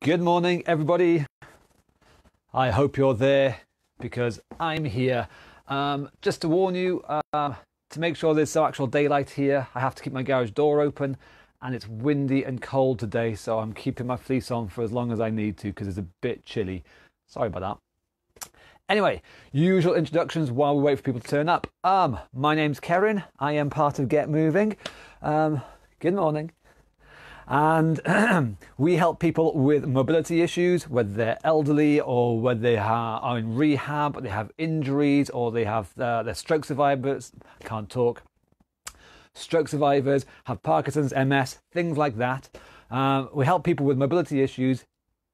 Good morning, everybody. I hope you're there because I'm here. Just to warn you, to make sure there's some actual daylight here, I have to keep my garage door open, and it's windy and cold today, so I'm keeping my fleece on for as long as I need to because it's a bit chilly. Sorry about that. Anyway, usual introductions while we wait for people to turn up. My name's Karen. I am part of Get Moving. Good morning. And we help people with mobility issues, whether they're elderly or whether they are in rehab, or they have injuries, or they have they're stroke survivors. I can't talk. Stroke survivors, have Parkinson's, MS, things like that. We help people with mobility issues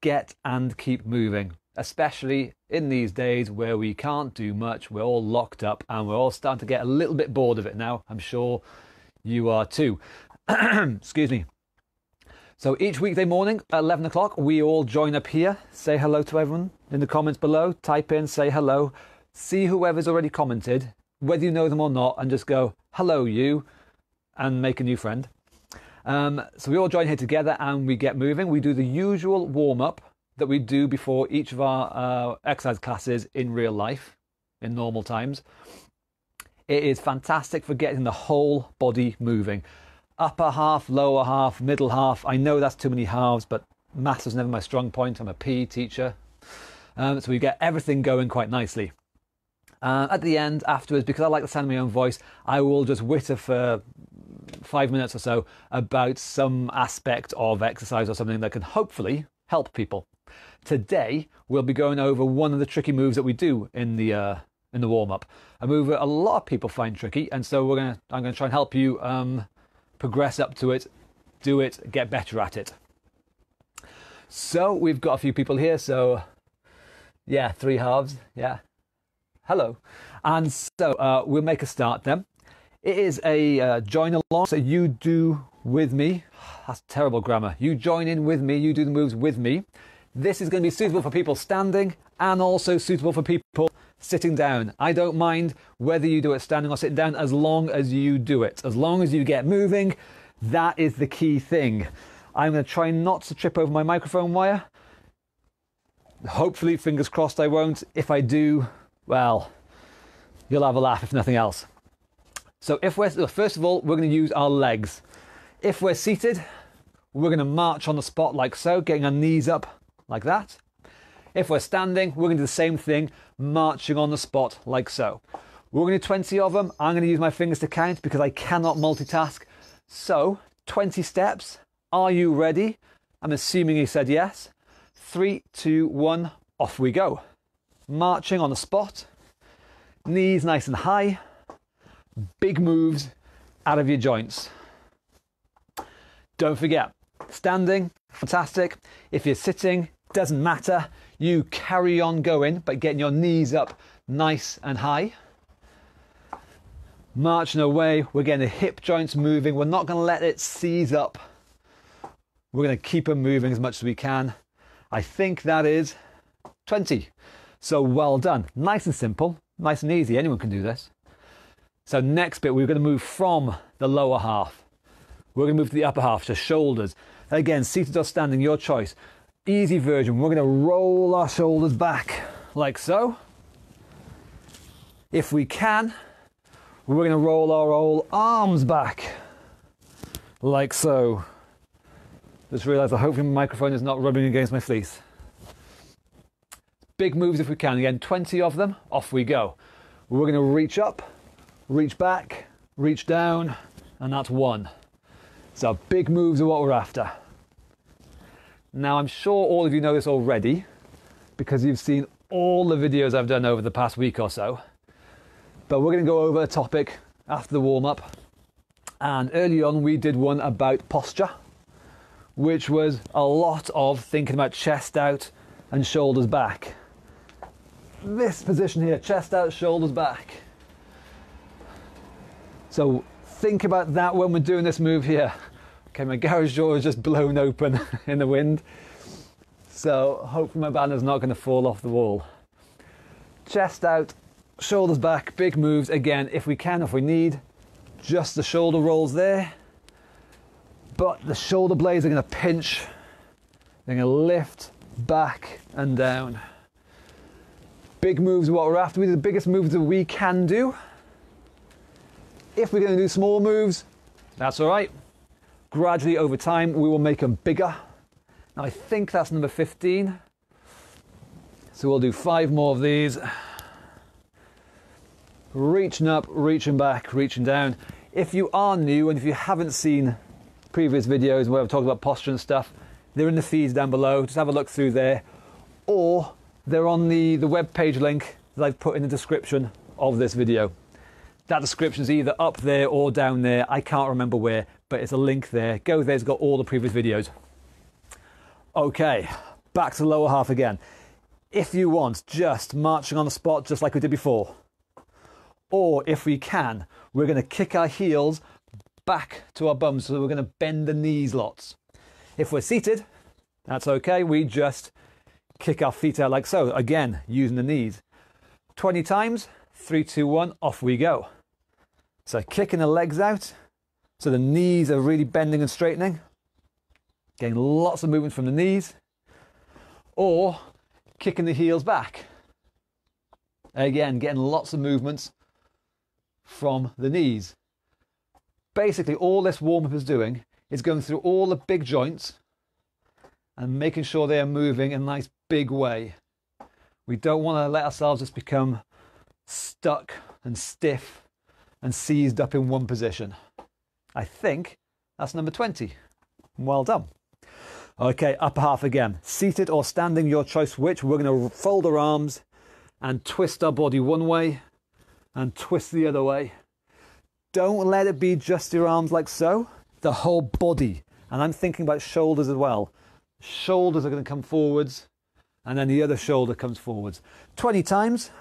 get and keep moving, especially in these days where we can't do much. We're all locked up and we're all starting to get a little bit bored of it now. I'm sure you are too. Excuse me. So each weekday morning at 11 o'clock, we all join up here, say hello to everyone in the comments below, type in, say hello, see whoever's already commented, whether you know them or not, and just go, hello you, and make a new friend. So we all join here together and we get moving. We do the usual warm-up that we do before each of our exercise classes in real life, in normal times. It is fantastic for getting the whole body moving. Upper half, lower half, middle half. I know that's too many halves, but maths is never my strong point. I'm a PE teacher. So we get everything going quite nicely. At the end, afterwards, because I like the sound of my own voice, I will just witter for 5 minutes or so about some aspect of exercise or something that can hopefully help people. Today, we'll be going over one of the tricky moves that we do in the warm-up. A move that a lot of people find tricky, and so I'm going to try and help you progress up to it, do it, get better at it. So we've got a few people here, so yeah, 3 halves, yeah. Hello. And so we'll make a start then. It is a join along, so you do with me. That's terrible grammar. You join in with me, you do the moves with me. This is going to be suitable for people standing and also suitable for people sitting down. I don't mind whether you do it standing or sitting down as long as you do it. As long as you get moving, that is the key thing. I'm going to try not to trip over my microphone wire. Hopefully, fingers crossed, I won't. If I do, well, you'll have a laugh if nothing else. So first of all, we're going to use our legs. If we're seated, we're going to march on the spot like so, getting our knees up like that. If we're standing, we're going to do the same thing, marching on the spot like so. We're going to do 20 of them. I'm going to use my fingers to count because I cannot multitask. So, 20 steps. Are you ready? I'm assuming you said yes. 3, 2, 1, off we go. Marching on the spot. Knees nice and high. Big moves out of your joints. Don't forget, standing, fantastic. If you're sitting, doesn't matter. You carry on going, but getting your knees up nice and high. Marching away, we're getting the hip joints moving. We're not going to let it seize up. We're going to keep them moving as much as we can. I think that is 20. So well done. Nice and simple, nice and easy. Anyone can do this. So next bit, we're going to move from the lower half. We're going to move to the upper half, so shoulders. Again, seated or standing, your choice. Easy version, we're going to roll our shoulders back like so. If we can, we're going to roll our whole arms back like so. Just realised I hope my microphone is not rubbing against my fleece. Big moves if we can. Again, 20 of them, off we go. We're going to reach up, reach back, reach down, and that's 1. So big moves are what we're after. Now, I'm sure all of you know this already because you've seen all the videos I've done over the past week or so. But we're going to go over a topic after the warm-up. And early on, we did one about posture, which was a lot of thinking about chest out and shoulders back. This position here, chest out, shoulders back. So think about that when we're doing this move here. Okay, my garage door is just blown open in the wind. So hopefully my banner's not going to fall off the wall. Chest out, shoulders back, big moves. Again, if we can, if we need, just the shoulder rolls there. But the shoulder blades are going to pinch Then going to lift, back and down. Big moves are what we're after. The biggest moves that we can do. If we're going to do small moves, that's all right. Gradually over time, we will make them bigger. Now I think that's number 15. So we'll do 5 more of these. Reaching up, reaching back, reaching down. If you are new and if you haven't seen previous videos where I've talked about posture and stuff, they're in the feeds down below. Just have a look through there. Or they're on the web page link that I've put in the description of this video. That description is either up there or down there. I can't remember where, but it's a link there. Go there, it's got all the previous videos. Okay, back to the lower half again. If you want, just marching on the spot just like we did before. Or if we can, we're going to kick our heels back to our bums, so we're going to bend the knees lots. If we're seated, that's okay. We just kick our feet out like so. Again, using the knees. 20 times, 3, 2, 1, off we go. So kicking the legs out, so the knees are really bending and straightening. Getting lots of movement from the knees. Or kicking the heels back. Again, getting lots of movements from the knees. Basically, all this warm-up is doing is going through all the big joints and making sure they are moving in a nice big way. We don't want to let ourselves just become stuck and stiff and seized up in one position. I think that's number 20. Well done. Okay, upper half again. Seated or standing, your choice which. We're going to fold our arms and twist our body one way and twist the other way. Don't let it be just your arms like so. The whole body. And I'm thinking about shoulders as well. Shoulders are going to come forwards and then the other shoulder comes forwards. 20 times.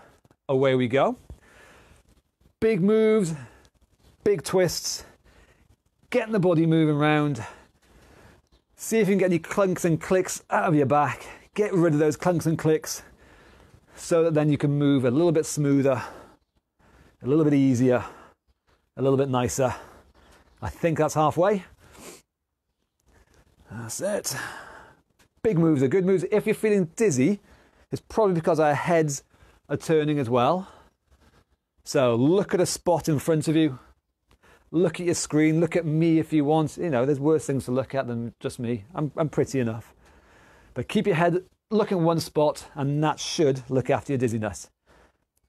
Away we go. Big moves, big twists. Getting the body moving around. See if you can get any clunks and clicks out of your back. Get rid of those clunks and clicks so that then you can move a little bit smoother, a little bit easier, a little bit nicer. I think that's halfway. That's it. Big moves are good moves. If you're feeling dizzy, it's probably because our heads are turning as well. So look at a spot in front of you. Look at your screen, look at me if you want. You know, there's worse things to look at than just me. I'm pretty enough. But keep your head looking one spot and that should look after your dizziness.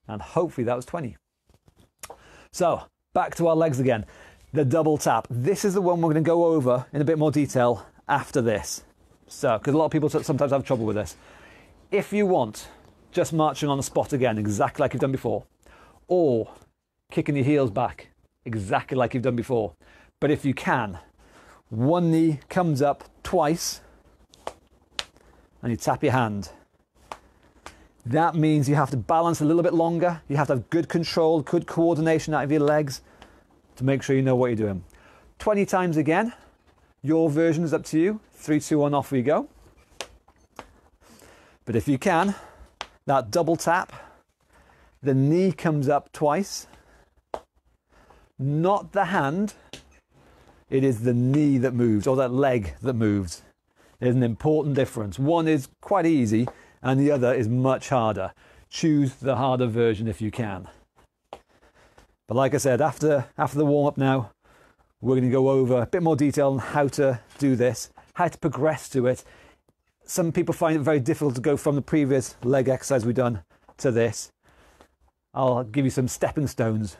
And hopefully that was 20. So, back to our legs again. The double tap. This is the one we're going to go over in a bit more detail after this. So, because a lot of people sometimes have trouble with this. If you want, just marching on the spot again, exactly like you've done before. Or kicking your heels back. Exactly like you've done before. But if you can, one knee comes up twice and you tap your hand. That means you have to balance a little bit longer. You have to have good control, good coordination out of your legs to make sure you know what you're doing. 20 times again. Your version is up to you. 3, 2, 1, off we go. But if you can, that double tap, the knee comes up twice. Not the hand, it is the knee that moves, or that leg that moves. There's an important difference. One is quite easy, and the other is much harder. Choose the harder version if you can. But like I said, after the warm-up now, we're going to go over a bit more detail on how to do this, how to progress to it. Some people find it very difficult to go from the previous leg exercise we've done to this. I'll give you some stepping stones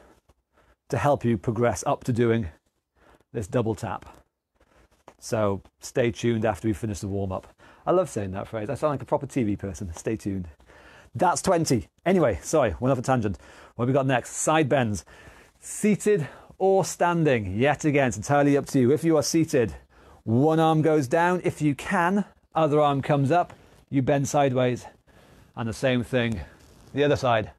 to help you progress up to doing this double tap. So stay tuned after we finish the warm-up. I love saying that phrase. I sound like a proper TV person. Stay tuned. That's 20. Anyway, sorry, went off a tangent. What have we got next? Side bends. Seated or standing. Yet again, it's entirely up to you. If you are seated, one arm goes down. If you can, other arm comes up. You bend sideways. And the same thing, the other side.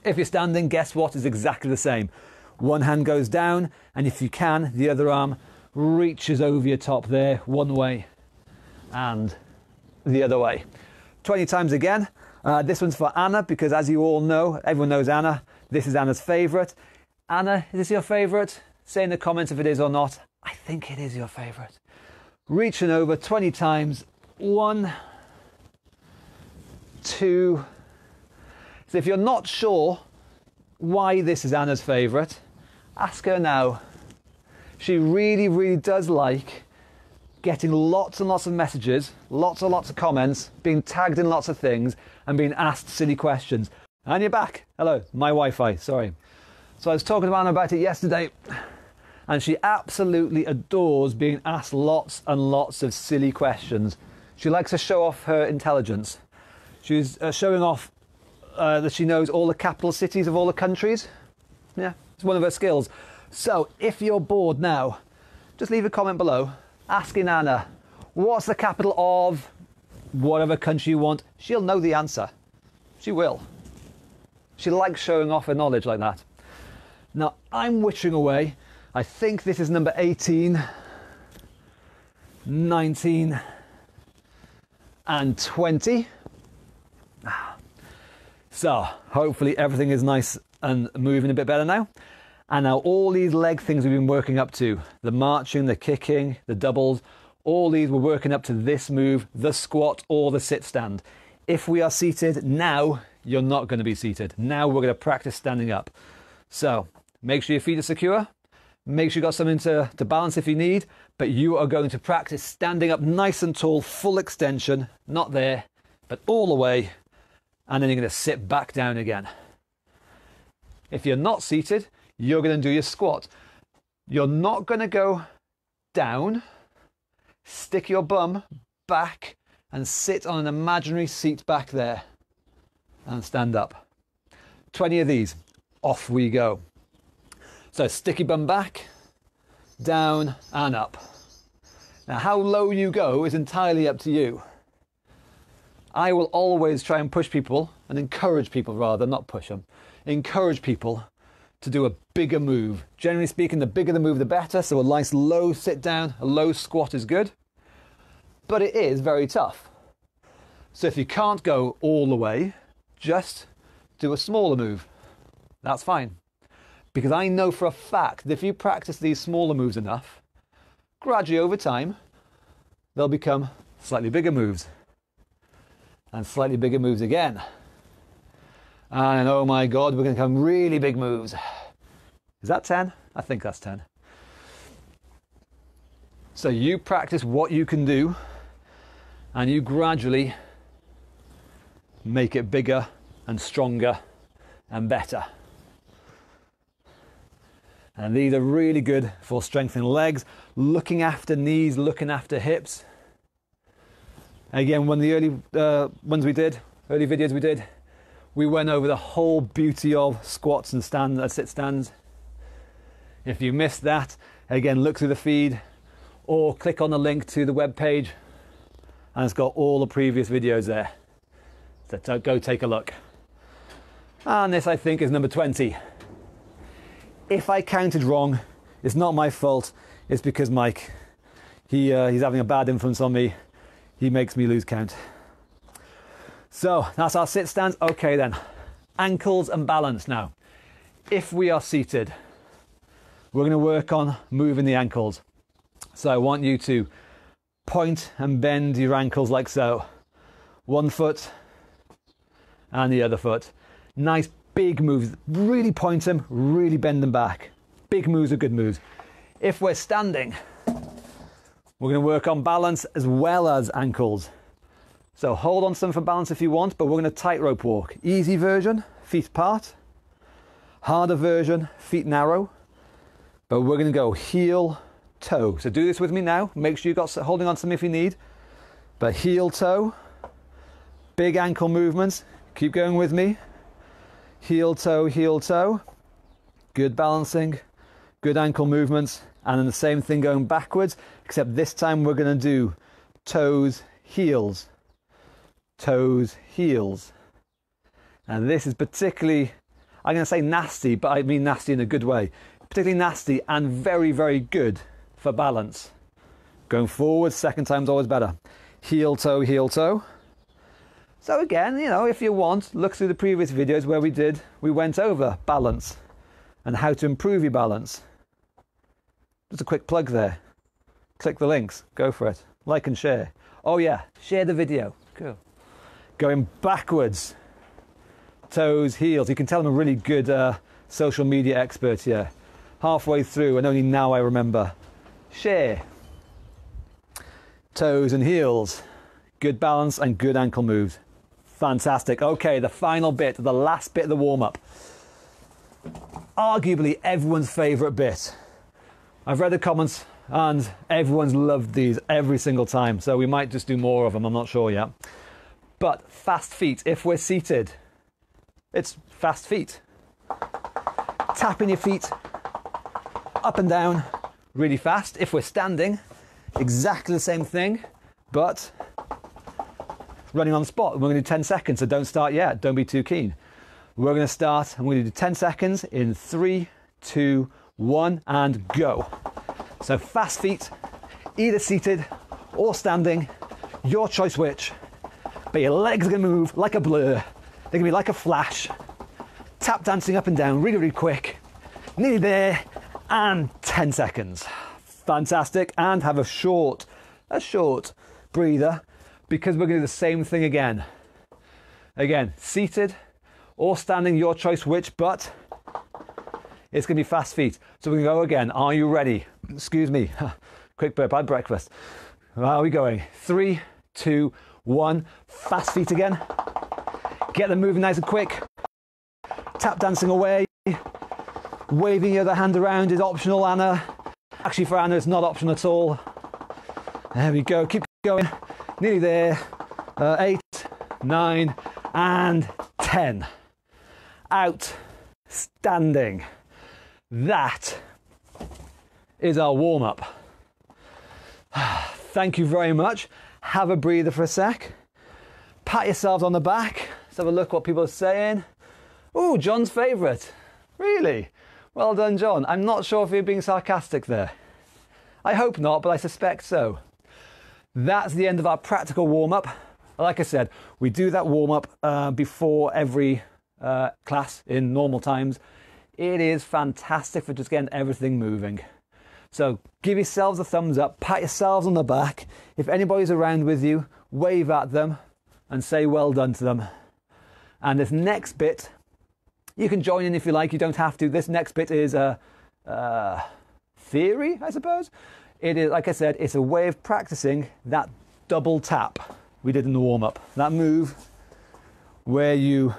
If you're standing, guess what? It's exactly the same. One hand goes down, and if you can, the other arm reaches over your top there, one way and the other way. 20 times again. This one's for Anna, because as you all know, everyone knows Anna. This is Anna's favourite. Anna, is this your favourite? Say in the comments if it is or not. I think it is your favourite. Reaching over 20 times, 1, 2. So if you're not sure why this is Anna's favourite, ask her now. She really, really does like getting lots and lots of messages, lots and lots of comments, being tagged in lots of things, and being asked silly questions. And you're back. Hello, my Wi-Fi, sorry. So I was talking to Anna about it yesterday, and she absolutely adores being asked lots and lots of silly questions. She likes to show off her intelligence. She's showing off that she knows all the capital cities of all the countries. Yeah, it's one of her skills. So if you're bored now, just leave a comment below asking Anna, what's the capital of whatever country you want? She'll know the answer. She will. She likes showing off her knowledge like that. Now, I'm witching away. I think this is number 18, 19, and 20. So, hopefully everything is nice and moving a bit better now. And now all these leg things we've been working up to, the marching, the kicking, the doubles, all these we're working up to this move, the squat or the sit stand. If we are seated now, you're not going to be seated. Now we're going to practice standing up. So make sure your feet are secure. Make sure you've got something to balance if you need. But you are going to practice standing up nice and tall, full extension, not there, but all the way. And then you're going to sit back down again. If you're not seated, you're going to do your squat. You're not going to go down, stick your bum back and sit on an imaginary seat back there and stand up. 20 of these, off we go. So sticky bum back, down and up. Now how low you go is entirely up to you. I will always try and push people and encourage people, rather, not push them, encourage people to do a bigger move. Generally speaking, the bigger the move, the better. So a nice low sit down, a low squat is good. But it is very tough. So if you can't go all the way, just do a smaller move. That's fine. Because I know for a fact that if you practice these smaller moves enough, gradually over time, they'll become slightly bigger moves. And slightly bigger moves again. And oh my God, we're going to come really big moves. Is that 10? I think that's 10. So you practice what you can do and you gradually make it bigger and stronger and better. And these are really good for strengthening legs, looking after knees, looking after hips. Again, one of the early early videos we did, we went over the whole beauty of squats and sit stands. If you missed that, again, look through the feed or click on the link to the web page and it's got all the previous videos there. So go take a look. And this, I think, is number 20. If I counted wrong, it's not my fault. It's because Mike, he's having a bad influence on me. He makes me lose count. So that's our sit stands. Okay then, ankles and balance now. If we are seated, we're going to work on moving the ankles. So I want you to point and bend your ankles like so. One foot and the other foot. Nice big moves. Really point them, really bend them back. Big moves are good moves. If we're standing, we're going to work on balance as well as ankles. So hold on to them for balance if you want, but we're going to tightrope walk. Easy version, feet apart. Harder version, feet narrow. But we're going to go heel, toe. So do this with me now. Make sure you've got holding on to them if you need. But heel, toe. Big ankle movements. Keep going with me. Heel, toe, heel, toe. Good balancing. Good ankle movements. And then the same thing going backwards, except this time we're going to do toes, heels. Toes, heels. And this is particularly, I'm going to say nasty, but I mean nasty in a good way. Particularly nasty and very, very good for balance. Going forward, second time's always better. Heel, toe, heel, toe. So again, you know, if you want, look through the previous videos where we went over balance and how to improve your balance. Just a quick plug there. Click the links, go for it. Like and share. Oh yeah, share the video. Cool. Going backwards. Toes, heels. You can tell I'm a really good social media expert here. Halfway through and only now I remember. Share. Toes and heels. Good balance and good ankle moves. Fantastic. Okay, the final bit, the last bit of the warm-up. Arguably everyone's favourite bit. I've read the comments and everyone's loved these every single time, so we might just do more of them, I'm not sure yet. But fast feet, if we're seated, it's fast feet. Tapping your feet up and down really fast. If we're standing, exactly the same thing, but running on the spot. We're going to do 10 seconds, so don't start yet. Don't be too keen. We're going to start, and we're going to do 10 seconds in 3, 2, 1, and go. So fast feet, either seated or standing, your choice which, but your legs are going to move like a blur. They're going to be like a flash. Tap dancing up and down really, really quick. Nearly there, and 10 seconds. Fantastic, and have a short breather, because we're going to do the same thing again. Again, seated or standing, your choice which, but it's going to be fast feet. So we're going to go again. Are you ready? Excuse me. Quick burp, I had breakfast. How are we going? 3, 2, 1. Fast feet again. Get them moving nice and quick. Tap dancing away. Waving your other hand around is optional, Anna. Actually, for Anna, it's not optional at all. There we go. Keep going. Nearly there. 8, 9, and 10. Outstanding. That is our warm-up. Thank you very much. Have a breather for a sec. Pat yourselves on the back. Let's have a look what people are saying. Ooh, John's favourite. Really? Well done, John. I'm not sure if you're being sarcastic there. I hope not, but I suspect so. That's the end of our practical warm-up. Like I said, we do that warm-up before every class in normal times. It is fantastic for just getting everything moving. So give yourselves a thumbs up, pat yourselves on the back. If anybody's around with you, wave at them and say well done to them. And this next bit, you can join in if you like, you don't have to. This next bit is a theory, I suppose. It is, like I said, it's a way of practicing that double tap we did in the warm-up. That move where you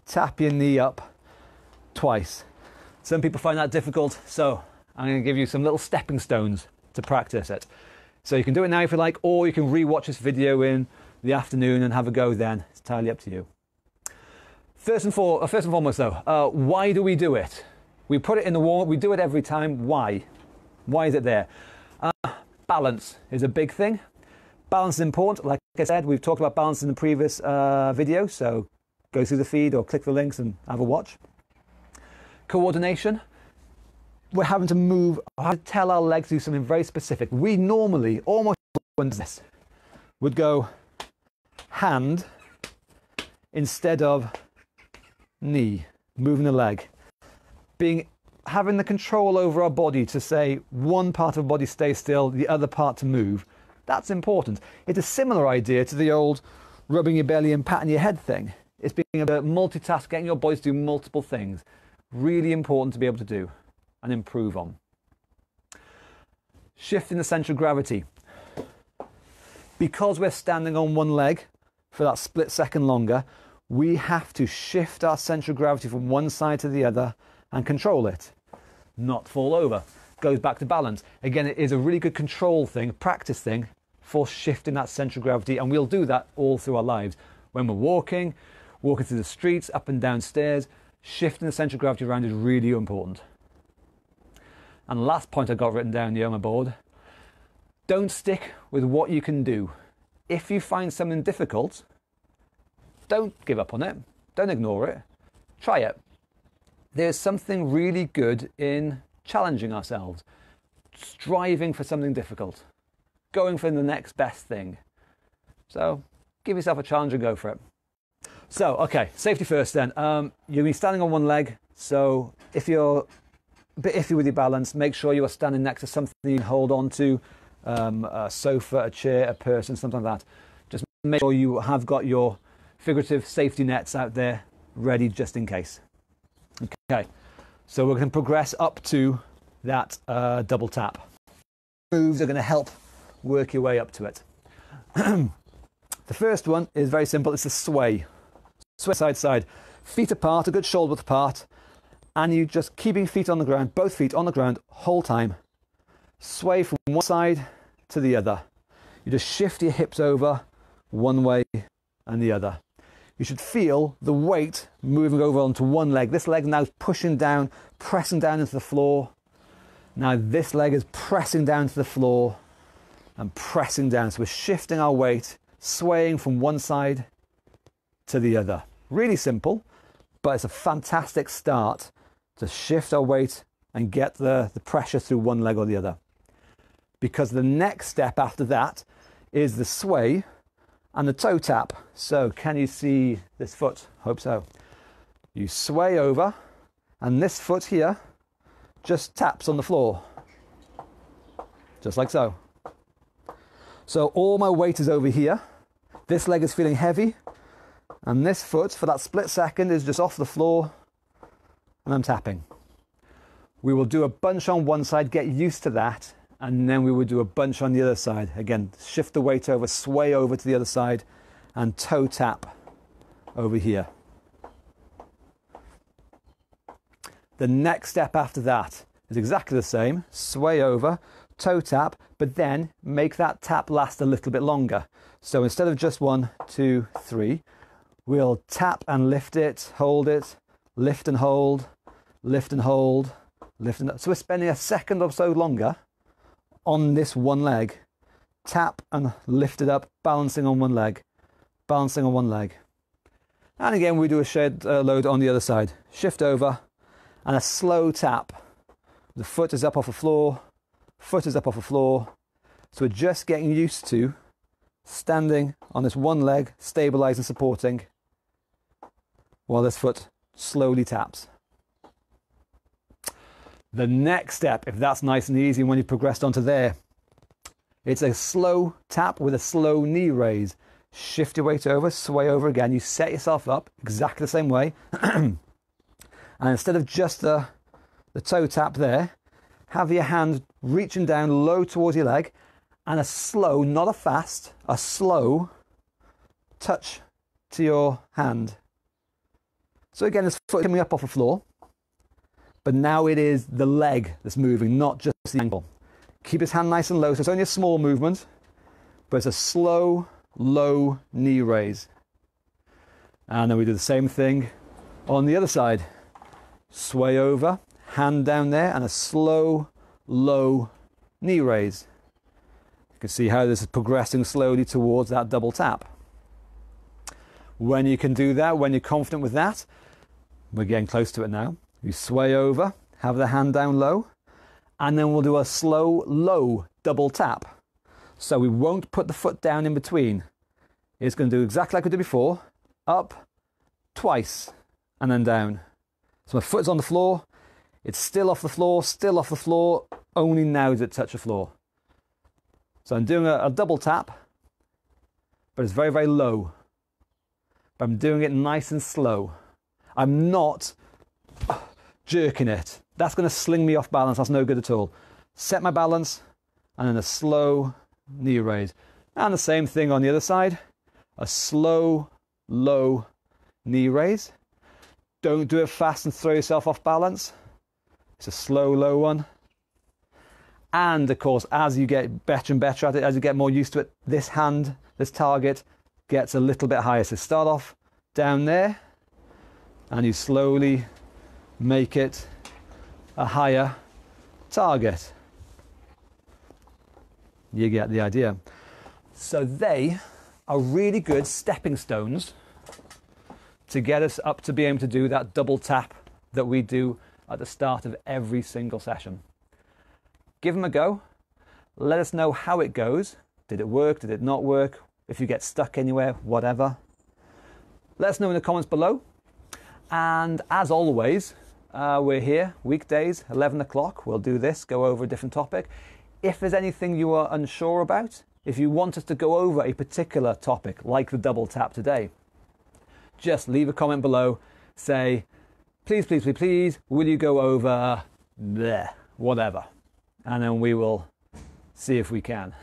tap your knee up twice. Some people find that difficult, so I'm going to give you some little stepping stones to practice it. So you can do it now if you like, or you can re-watch this video in the afternoon and have a go then. It's entirely up to you. First and foremost though, why do we do it? We put it in the warm-up, we do it every time. Why? Why is it there? Balance is a big thing. Balance is important. Like I said, we've talked about balance in the previous video, so go through the feed or click the links and have a watch. Coordination. We're having to move, tell our legs to do something very specific. We normally, almost this, would go hand instead of knee, moving the leg. Having the control over our body to say one part of the body stay still, the other part to move. That's important. It's a similar idea to the old rubbing your belly and patting your head thing. It's being able to multitask, getting your body to do multiple things. Really important to be able to do and improve on. Shifting the centre of gravity. Because we're standing on one leg for that split second longer, we have to shift our centre of gravity from one side to the other and control it, not fall over. Goes back to balance. Again, it is a really good control thing, practice thing for shifting that centre of gravity, and we'll do that all through our lives. When we're walking through the streets, up and down stairs, shifting the centre of gravity around is really important. And the last point I got written down here on my board, don't stick with what you can do. If you find something difficult, don't give up on it. Don't ignore it. Try it. There's something really good in challenging ourselves, striving for something difficult, going for the next best thing. So give yourself a challenge and go for it. So, okay, safety first then. You're going to be standing on one leg, so if you're a bit iffy with your balance, make sure you are standing next to something you can hold on to a sofa, a chair, a person, something like that. Just make sure you have got your figurative safety nets out there ready just in case. Okay, so we're going to progress up to that double tap. Moves are going to help work your way up to it. The first one is very simple. It's a sway. Sway side to side. Feet apart, a good shoulder width apart. And you just keeping feet on the ground, both feet on the ground, whole time. Sway from one side to the other. You just shift your hips over one way and the other. You should feel the weight moving over onto one leg. This leg now is pushing down, pressing down into the floor. Now this leg is pressing down to the floor and pressing down. So we're shifting our weight, swaying from one side to the other. Really simple, but it's a fantastic start to shift our weight and get the pressure through one leg or the other. Because the next step after that is the sway and the toe tap. So can you see this foot? Hope so. You sway over and this foot here just taps on the floor. Just like so. So all my weight is over here. This leg is feeling heavy. And this foot, for that split second, is just off the floor. And I'm tapping. We will do a bunch on one side, get used to that, and then we will do a bunch on the other side. Again, shift the weight over, sway over to the other side, and toe tap over here. The next step after that is exactly the same. Sway over, toe tap, but then make that tap last a little bit longer. So instead of just 1, 2, 3, we'll tap and lift it, hold it, lift and hold, lift and hold, lift and... So we're spending a second or so longer on this one leg. Tap and lift it up, balancing on one leg, balancing on one leg. And again, we do a shared load on the other side. Shift over and a slow tap. The foot is up off the floor, foot is up off the floor. So we're just getting used to standing on this one leg, stabilizing, supporting, while this foot slowly taps. The next step, if that's nice and easy, when you progressed onto there, it's a slow tap with a slow knee raise. Shift your weight over, sway over again. You set yourself up exactly the same way. And instead of just the toe tap there, have your hand reaching down low towards your leg and a slow, not a fast, a slow touch to your hand. So again, this foot coming up off the floor, but now it is the leg that's moving, not just the ankle. Keep his hand nice and low, so it's only a small movement, but it's a slow, low knee raise. And then we do the same thing on the other side. Sway over, hand down there, and a slow, low knee raise. You can see how this is progressing slowly towards that double tap. When you can do that, when you're confident with that, we're getting close to it now. You sway over, have the hand down low, and then we'll do a slow, low double tap. So we won't put the foot down in between. It's going to do exactly like we did before. Up, twice, and then down. So my foot's on the floor. It's still off the floor, only now does it touch the floor. So I'm doing a double tap, but it's very, very low. But I'm doing it nice and slow. I'm not jerking it. That's going to sling me off balance. That's no good at all. Set my balance and then a slow knee raise. And the same thing on the other side. A slow, low knee raise. Don't do it fast and throw yourself off balance. It's a slow, low one. And of course, as you get better and better at it, as you get more used to it, this hand, this target gets a little bit higher. So start off down there and you slowly make it a higher target. You get the idea. So they are really good stepping stones to get us up to be able to do that double tap that we do at the start of every single session. Give them a go. Let us know how it goes. Did it work? Did it not work? If you get stuck anywhere, whatever. Let us know in the comments below. And as always, we're here weekdays, 11 o'clock. We'll do this, go over a different topic. If there's anything you are unsure about, if you want us to go over a particular topic like the double tap today, just leave a comment below. Say, please, please, please, please, will you go over bleh, whatever? And then we will see if we can.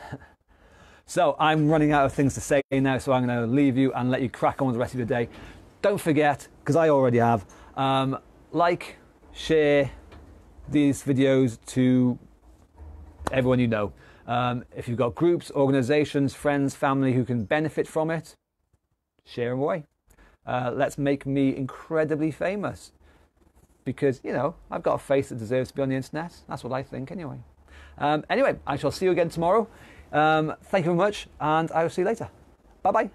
So I'm running out of things to say now, so I'm going to leave you and let you crack on with the rest of your day. Don't forget, because I already have, like, share these videos to everyone you know. If you've got groups, organizations, friends, family who can benefit from it, share them away. Let's make me incredibly famous, because, you know, I've got a face that deserves to be on the internet. That's what I think anyway. Anyway, I shall see you again tomorrow. Thank you very much, and I will see you later. Bye-bye.